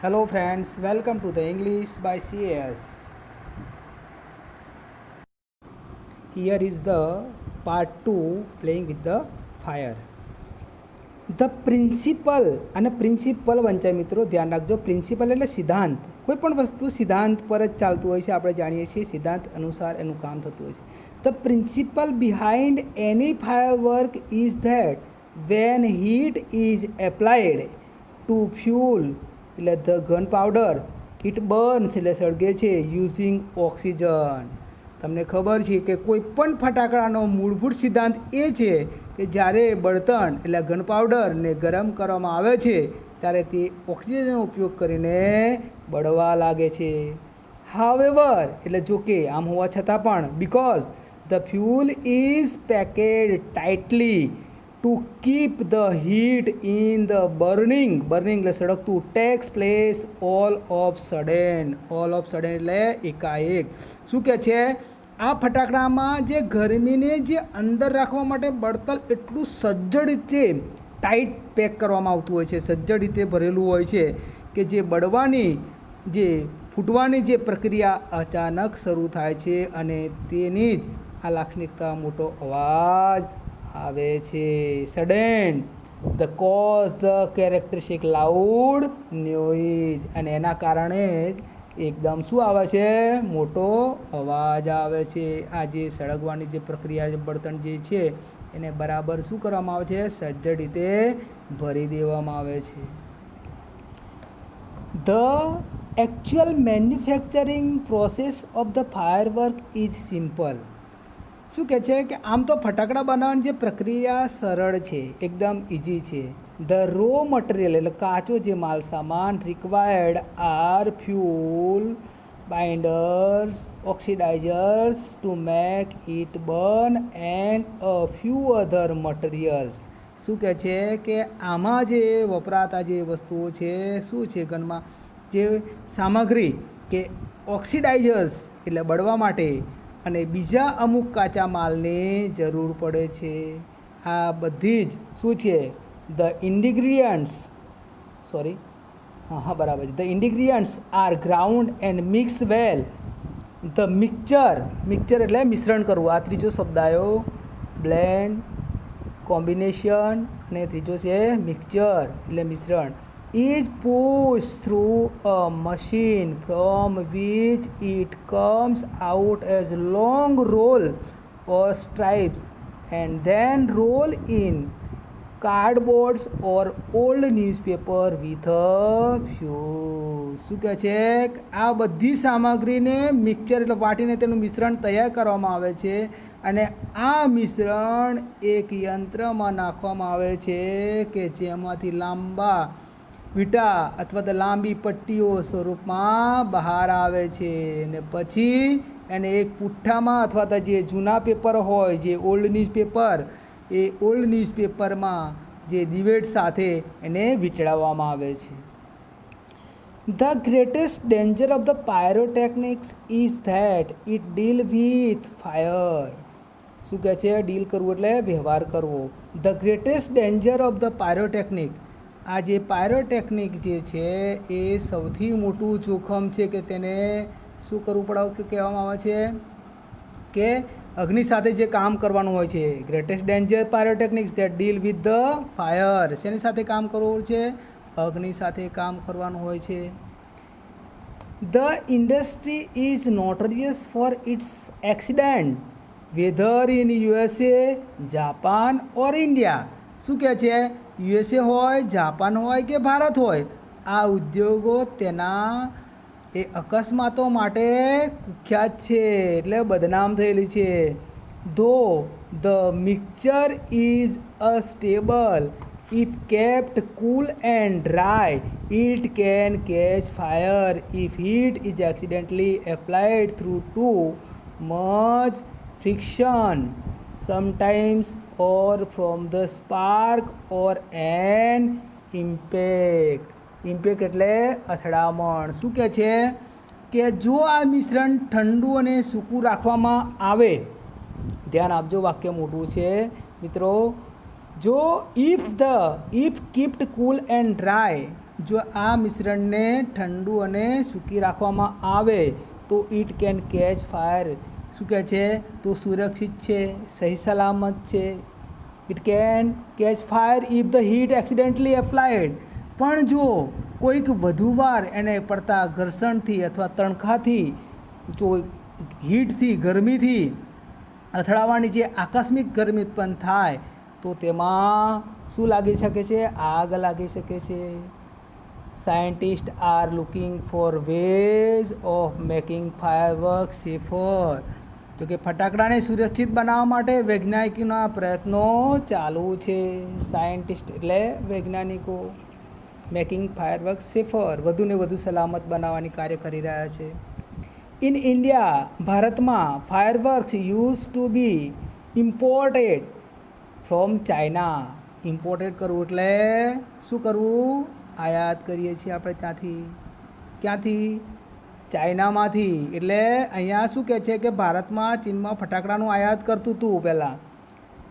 Hello friends, welcome to the English by CAS. Here is the part 2 playing with the fire. The principal અને principal વંચાય મિત્રો ધ્યાન રાખજો. Principal એટલે સિદ્ધાંત. કોઈ પણ વસ્તુ સિદ્ધાંત પર જ ચાલતું હોય છે. આપણે જાણીએ છીએ સિદ્ધાંત અનુસાર એનું કામ થતું હોય છે. The principle behind any firework is that when heat is applied to fuel એટલે the gunpowder it burns એટલે સળગે છે યુઝિંગ ઓક્સિજન. તમને ખબર છે કે કોઈ પણ ફટાકડાનો મૂળભૂત સિદ્ધાંત એ છે કે જ્યારે બળતણ એટલે ગન પાવડરને ગરમ કરવામાં આવે છે ત્યારે તે ઓક્સિજનનો ઉપયોગ કરીને બળવા લાગે છે. હાવેવર એટલે જો કે આમ હોવા છતાં પણ because the fuel is packed tightly to keep the heat in the burning એટલે સળગતું takes place all of sudden એટલે એકાએક. શું કહે છે? આ ફટાકડામાં જે ગરમીને જે અંદર રાખવા માટે બળતણ એટલું સજ્જડ રીતે ટાઈટ પેક કરવામાં આવતું હોય છે, સજ્જડ રીતે ભરેલું હોય છે કે જે બળવાની જે ફૂટવાની જે પ્રક્રિયા અચાનક શરૂ થાય છે અને તેની જ આ લાક્ષણિકતા મોટો અવાજ આવે છે. Sudden the cause the characteristic loud noise અને એના કારણે જ એકદમ શું આવે છે? મોટો અવાજ આવે છે. આ જે સળગવાની જે પ્રક્રિયા જે બળતણ જે છે એને બરાબર શું કરવામાં આવે છે? સજ્જડ રીતે ભરી દેવામાં આવે છે. The actual manufacturing process of the firework is simple. શું કહે છે કે આમ તો ફટાકડા બનાવવાની જે પ્રક્રિયા સરળ છે, એકદમ ઇઝી છે. ધ રો મટીરિયલ એટલે કાચો જે માલ સામાન required are fuel, binders, oxidizers to make it burn and a few other materials. શું કહે છે કે આમાં જે વપરાતા જે વસ્તુઓ છે શું છે ગનમાં જે સામગ્રી કે ઓક્સિડાઇઝર્સ એટલે બળવા માટે અને બીજા અમુક કાચા માલની જરૂર પડે છે. આ બધી જ શું છે? ધ ઇન્ગ્રીડિયન્ટ્સ બરાબર છે. The ingredients are ground and mix well. The mixture એટલે મિશ્રણ કરવું. આ ત્રીજો શબ્દ આવ્યો. બ્લેન્ડ, કોમ્બિનેશન અને ત્રીજો છે મિક્સચર એટલે મિશ્રણ. is pushed through a machine from which it comes out as long roll or stripes and then roll in cardboards or old newspaper with fuse. શું કહે છે? આ બધી સામગ્રીને મિક્સચર એટલે વાટીને તેનું મિશ્રણ તૈયાર કરવામાં આવે છે અને આ મિશ્રણ એક યંત્રમાં નાખવામાં આવે છે કે જેમાંથી લાંબા વીંટા અથવા તો લાંબી પટ્ટીઓ સ્વરૂપમાં બહાર આવે છે અને પછી એને એક પુઠ્ઠામાં અથવા તો જે જૂના પેપર હોય જે ઓલ્ડ ન્યૂઝપેપર એ ઓલ્ડ ન્યૂઝપેપરમાં જે દિવેટ સાથે એને વીંટળાવવામાં આવે છે. The greatest danger of the pyrotechnics is that it deal with fire. શું કહે છે? ડીલ કરવું એટલે વ્યવહાર કરવો. The greatest danger of the pyrotechnic. આ જે પાયરોટેકનિક જે છે એ સૌથી મોટું જોખમ છે કે તેને શું કરવું પડે કહેવામાં આવે છે કે અગ્નિ સાથે જે કામ કરવાનું હોય છે. Greatest danger pyrotechnics that deal with the fire. શેની સાથે કામ કરવું છે? અગ્નિ સાથે કામ કરવાનું હોય છે. The industry is notorious for its accident whether in USA, Japan or India. શું કહે છે? USA હોય, જાપાન હોય કે ભારત હોય, આ ઉદ્યોગો તેના એ અકસ્માતો માટે કુખ્યાત છે એટલે બદનામ થયેલી છે. Though the mixture is stable if kept cool and dry it can catch fire if heat is accidentally applied through too much friction sometimes or from the spark or an impact. Impact એટલે અથડામણ. શું કહે છે કે જો આ મિશ્રણ ઠંડુ અને સૂકું રાખવામાં આવે, ધ્યાન આપજો વાક્ય મોટું છે મિત્રો. જો ઇફ કીપ્ડ કૂલ એન્ડ ડ્રાય જો આ મિશ્રણને ઠંડુ અને સૂકી રાખવામાં આવે તો ઇટ કેન કેચ ફાયર. શું કહે છે? તો સુરક્ષિત છે, સહી સલામત છે. It can catch fire if the heat accidentally applied. પણ જો કોઈક વધુ વાર એને પડતા ઘર્ષણથી અથવા તણખાથી, જો હીટથી, ગરમીથી અથડાવાની જે આકસ્મિક ગરમી ઉત્પન્ન થાય તો તેમાં શું લાગી શકે છે? આગ લાગી શકે છે. Scientist are looking for ways of making fireworks safer. તો કે ફટાકડાને સુરક્ષિત બનાવવા માટે વૈજ્ઞાનિકોના પ્રયત્નો ચાલુ છે. સાયન્ટિસ્ટ એટલે વૈજ્ઞાનિકો. મેકિંગ ફાયરવર્ક્સ સેફર, વધુને વધુ સલામત બનાવવાની કાર્ય કરી રહ્યા છે. ઇન ઇન્ડિયા, ભારતમાં fireworks use to be imported from China. Imported કરવું એટલે શું કરવું? આયાત કરીએ છીએ આપણે ત્યાંથી. ક્યાંથી? ચાઇનામાંથી. એટલે અહીંયા શું કહે છે કે ભારતમાં, ચીનમાં ફટાકડાનું આયાત કરતું હતું પહેલાં.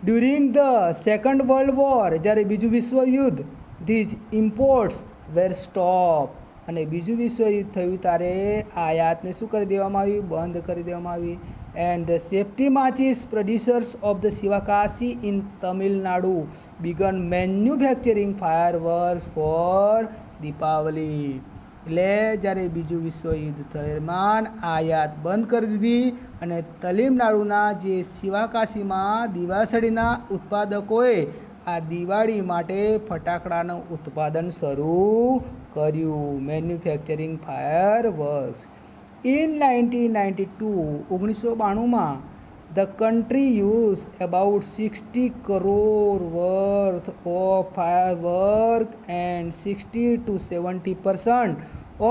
During the second world war, જ્યારે બીજું વિશ્વયુદ્ધ, ધીઝ ઇમ્પોર્ટ્સ વેર સ્ટોપ. અને બીજું વિશ્વયુદ્ધ થયું ત્યારે આયાતને શું કરી દેવામાં આવી? બંધ કરી દેવામાં આવી. And the safety matches producers of the Sivakasi in Tamil Nadu began manufacturing fireworks for Deepavali. એટલે જ્યારે બીજું વિશ્વયુદ્ધ દરમિયાન આયાત બંધ કરી દીધી અને તમિલનાડુના જે શિવાકાશીમાં દિવાસળીના ઉત્પાદકોએ આ દિવાળી માટે ફટાકડાનું ઉત્પાદન શરૂ કર્યું. Manufacturing fireworks. In 1992 the country use about 60 crore worth of firework and 60 to 70%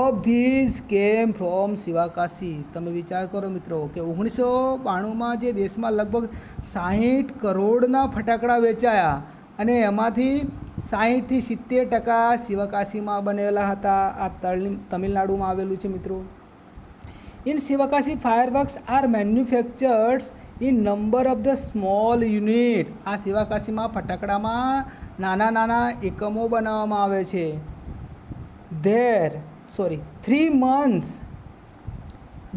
of this came from Sivakasi. તમે વિચાર કરો મિત્રો કે 1992 જે દેશમાં લગભગ 60 કરોડના ફટાકડા વેચાયા અને એમાંથી 60 થી 70% શિવાકાશીમાં બનેલા હતા. આ તમિલનાડુમાં આવેલું છે મિત્રો. In Sivakasi fireworks are manufactured in number of the small unit. આ શિવાકાશીમાં ફટાકડામાં નાના નાના એકમો બનાવવામાં આવે છે. 3 months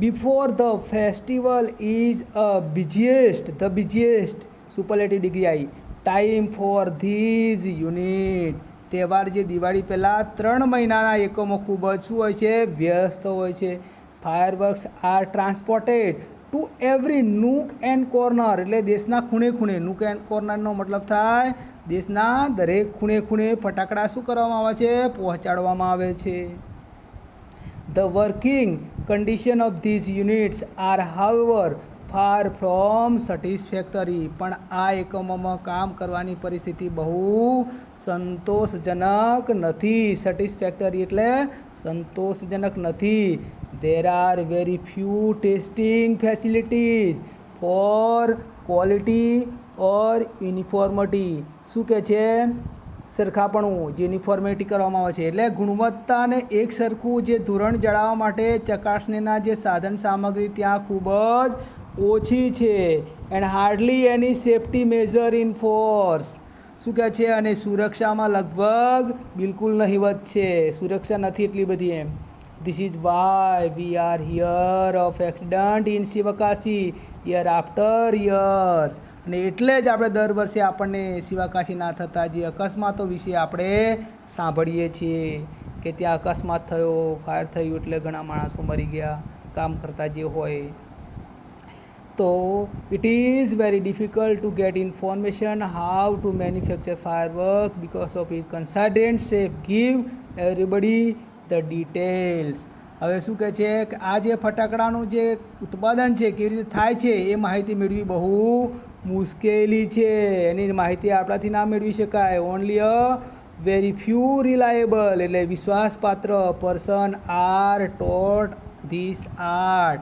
before the festival is the busiest superlative degree આવી ટાઈમ ફોર ધીઝ યુનિટ. તહેવાર જે દિવાળી પહેલાં 3 મહિનાના એકમો ખૂબ જ શું હોય છે? વ્યસ્ત હોય છે. Fireworks are transported to every nook and corner. એટલે દેશના ખૂણે ખૂણે. નૂક એન્ડ કોર્નરનો મતલબ થાય દેશના દરેક ખૂણે ખૂણે ફટાકડા શું કરવામાં આવે છે? પહોંચાડવામાં આવે છે. The working condition of these units are however far from satisfactory. પણ આ એકમોમાં કામ કરવાની પરિસ્થિતિ બહુ સંતોષજનક નથી. સેટિસ્ફેક્ટરી એટલે સંતોષજનક નથી. There are very few testing facilities for quality or uniformity. શું કહે છે? સરખાપણું, જે યુનિફોર્મિટી કરવામાં આવે છે એટલે ગુણવત્તાને એક સરખું જે ધોરણ જાળવવા માટે ચકાસણીના જે સાધન સામગ્રી ત્યાં ખૂબ જ ઓછી છે. And hardly any safety measure in force. શું કહે છે? અને સુરક્ષામાં લગભગ બિલકુલ નહીવત છે. સુરક્ષા નથી એટલી બધી એમ. This is why we are hear of accident in Sivakasi year after years. અને એટલે જ આપણે દર વર્ષે આપણને શિવાકાશીના થતા જે અકસ્માતો વિશે આપણે સાંભળીએ છીએ કે ત્યાં અકસ્માત થયો, ફાયર થયું એટલે ઘણા માણસો મરી ગયા કામ કરતા જે હોય. તો it is very difficult to gate information how to manufacture firework because of it consultant safe give everybody the details. હવે શું કહે છે કે આ જે ફટાકડાનું જે ઉત્પાદન છે કેવી રીતે થાય છે એ માહિતી મેળવી બહુ મુશ્કેલી છે. એની માહિતી આપણાથી ના મેળવી શકાય. Only a very few reliable એટલે વિશ્વાસપાત્ર person are taught this art.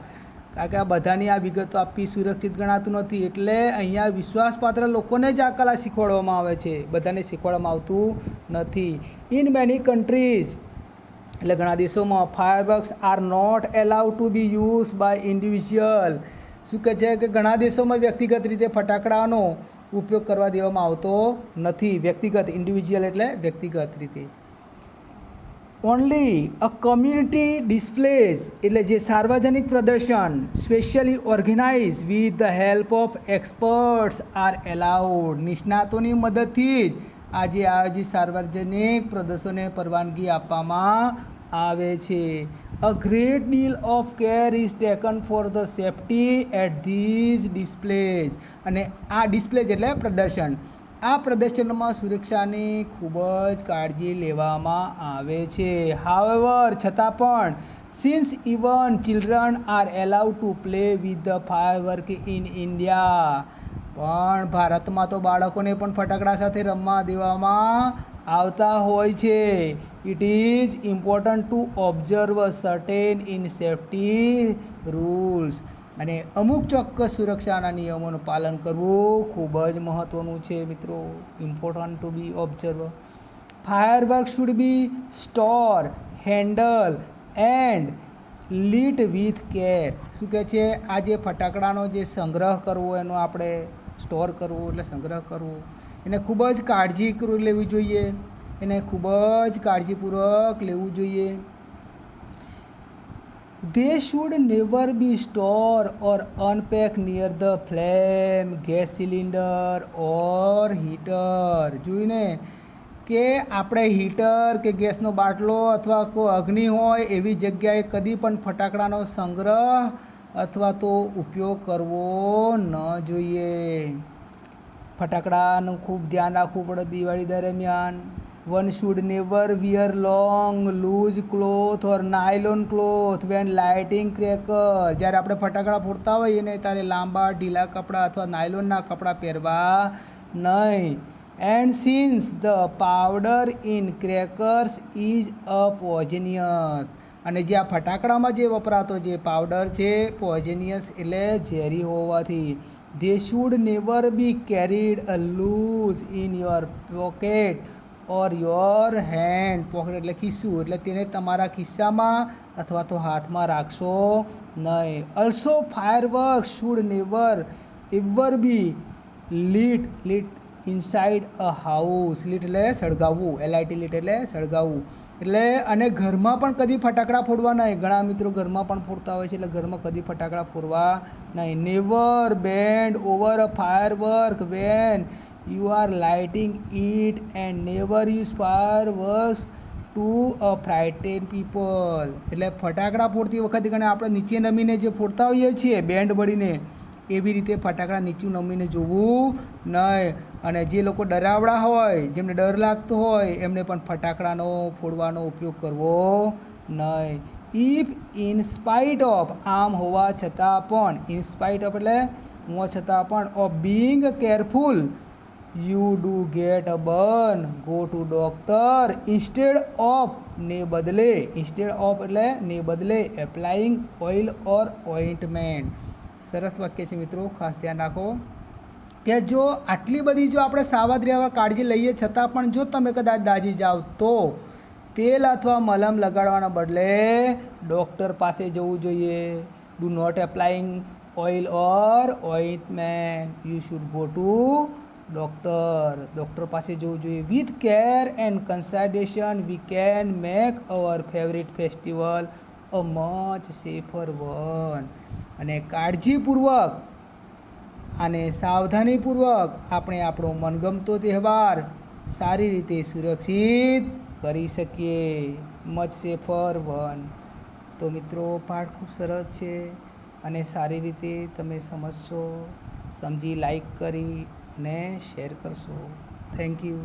કારણ કે આ બધાની આ વિગતો આપવી સુરક્ષિત ગણાતું નથી. એટલે અહીંયા વિશ્વાસપાત્ર લોકોને જ આ કલા શીખવાડવામાં આવે છે, બધાને શીખવાડવામાં આવતું નથી. ઇન મેની કન્ટ્રીઝ એટલે ઘણા દેશોમાં fireworks are not allowed to be use by individual. શું કહે છે કે ઘણા દેશોમાં વ્યક્તિગત રીતે ફટાકડાનો ઉપયોગ કરવા દેવામાં આવતો નથી. વ્યક્તિગત, ઇન્ડિવિજ્યુઅલ એટલે વ્યક્તિગત રીતે. ઓનલી અ કમ્યુનિટી ડિસ્પ્લેઝ એટલે જે સાર્વજનિક પ્રદર્શન specially organise with the help of experts are allowed, નિષ્ણાતોની મદદથી જ આજે આયોજિત સાર્વજનિક પ્રદર્શનોને પરવાનગી આપવામાં આવે છે. A great deal of care is taken for the safety at these displays, અને આ ડિસ્પ્લેઝ એટલે પ્રદર્શન, આ પ્રદર્શનમાં સુરક્ષાની ખૂબ જ કાળજી લેવામાં આવે છે. હાવેવર છતાં પણ since even children are allowed to play with the firework in India, પણ ભારતમાં તો બાળકોને પણ ફટાકડા સાથે રમવા દેવામાં આવતા હોય છે. It is important to observe certain in safety rules, અને અમુક ચોક્કસ સુરક્ષાના નિયમોનું પાલન કરવું ખૂબ જ મહત્ત્વનું છે મિત્રો. Important to be observe. Firework should be store, handle and lit with care. શું કહે છે? આ જે ફટાકડાનો જે સંગ્રહ કરવો, એનો આપણે સ્ટોર કરવો એટલે સંગ્રહ કરવો, એને ખૂબ જ કાળજી લેવી જોઈએ, એને ખૂબ જ કાળજીપૂર્વક લેવું જોઈએ. They should never be stored or unpacked near the flame, gas cylinder or heater. જોઈને કે આપણે હીટર કે ગેસનો બાટલો અથવા કોઈ અગ્નિ હોય એવી જગ્યાએ કદી પણ ફટાકડાનો સંગ્રહ અથવા તો ઉપયોગ કરવો ન જોઈએ. ફટાકડાનું ખૂબ ધ્યાન રાખવું પડે દિવાળી દરમિયાન. One should never wear long, loose cloth or nylon cloth when lighting crackers. જ્યારે આપણે ફટાકડા ફોડતા હોઈએ ને ત્યારે લાંબા ઢીલા કપડાં અથવા નાયલોનના કપડાં પહેરવા નહીં. And since the powder in crackers is a poisonous, અને જે આ ફટાકડામાં જે વપરાતો જે પાવડર છે પોઈઝનિયસ એટલે ઝેરી હોવાથી, they should never be carried loose in your pocket or your hand. Pocket એટલે ખિસ્સું, એટલે તેને તમારા ખિસ્સામાં અથવા તો હાથમાં રાખશો નહીં. Also firework should never ever be lit inside a house. Lit એટલે સળગાવવું, LIT લીટ એટલે સળગાવવું, એટલે અને ઘરમાં પણ કદી ફટાકડા ફોડવા નહીં. ઘણા મિત્રો ઘરમાં પણ ફોડતા હોય છે, એટલે ઘરમાં કદી ફટાકડા ફોડવા નહીં. Never bend over a firework when you are lighting it, and never use fireworks to frighten people. એટલે ફટાકડા ફોડતી વખતે ઘણા આપણે નીચે નમીને જે ફોડતા હોઈએ છીએ બેન્ડ બળીને, એવી રીતે ફટાકડા નીચું નમીને જોવું નહીં. અને જે લોકો ડરાવડા હોય, જેમને ડર લાગતો હોય, એમને પણ ફટાકડાનો ફોડવાનો ઉપયોગ કરવો નહીં. ઇફ ઇન સ્પાઇટ ઓફ, આમ હોવા છતાં પણ, ઇન સ્પાઇટ ઓફ એટલે હોવા છતાં પણ, of being careful you do get a burn, go to doctor instead of ને બદલે, instead of એટલે ને બદલે applying oil or ointment. સરસ વાક્ય છે મિત્રો, ખાસ ધ્યાન રાખો કે જો આટલી બધી જો આપણે સાવધ રહેવા કાળજી લઈએ છતાં પણ જો તમે કદાચ દાઝી જાઓ તો તેલ અથવા મલમ લગાડવાના બદલે ડૉક્ટર પાસે જવું જોઈએ. Do not applying oil or ointment, you should go to doctor પાસે જવું જોઈએ. With care and consultation we can make our favourite festival a much safer one. અને કાળજીપૂર્વક અને સાવધાનીપૂર્વક આપણે આપણો મનગમતો તહેવાર સારી રીતે સુરક્ષિત કરી શકીએ. Much safer one. તો મિત્રો પાઠ ખૂબ સરસ છે અને સારી રીતે તમે સમજશો, સમજી લાઈક કરી અને શેર કરશો. Thank you.